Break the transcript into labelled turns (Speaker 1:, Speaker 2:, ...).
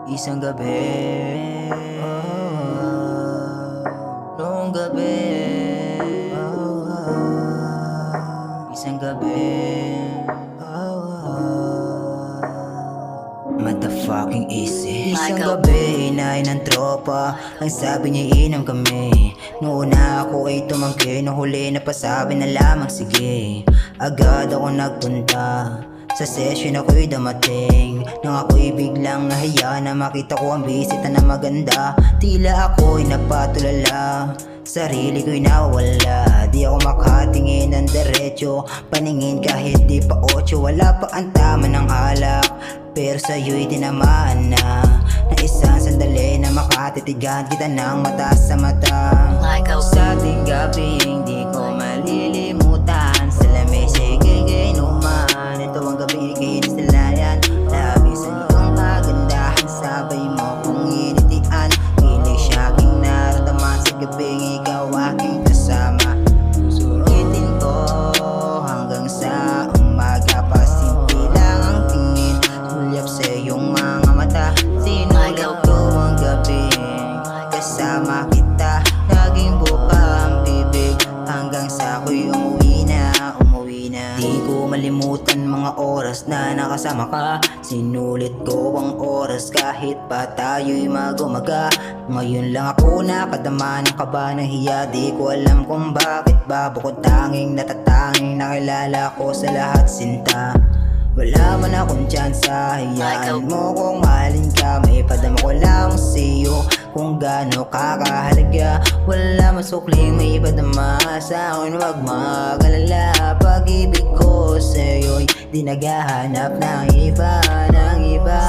Speaker 1: Isang gabi, noong gabi, isang gabi, motherfucking easy. Isang gabi, inahin ng tropa, ang sabi niya inom kami. Noon na ako ay tumangki, no huli na pasabi na lamang sige. Agad ako nagpunta, sa session ako'y dumating. Nang ako'y biglang nahiya na makita ko ang bisita na maganda. Tila ako'y napatulala, sarili ko'y nawala. Di ako makatingin ng diretso, paningin kahit di pa 8. Wala pa ang tama ng alak, pero sa'yo'y tinamaan na isang sandali na makatitigan kita ng mata sa mata. Sa ating gabi hindi ko malilimutan, sa lamesa kainuman. Ito ang gabi kinis na layan, labisan kang kagandahan, sabay mo kong initian. Piling siya aking naramdaman sa gabing ikaw aking kasama. Sulitin ko hanggang sa umaga, pasimple lang ang tingin, sulyap sa iyong mga mata. Sinulat ko ang gabi, kasama kita, naging buka ang bibig, hanggang sa ako'y umuwi na. Di ko malimutan mga oras na nakasama ka. Sinulit ko ang oras kahit pa tayo'y magumaga. Ngayon lang ako nakadama ng kaba ng hiya. Di ko alam kung bakit ba, bukod tanging natatanging nakilala ko sa lahat sinta. Wala man akong tsansa, hayaan mo kung mahalin ka. May padama ko lang sa'yo kung gaano kakahalaga. Wala masukling may padama sa akin, wag mag-alala. Pag-ibig ko sa'yo'y di naghahanap ng iba, ng iba.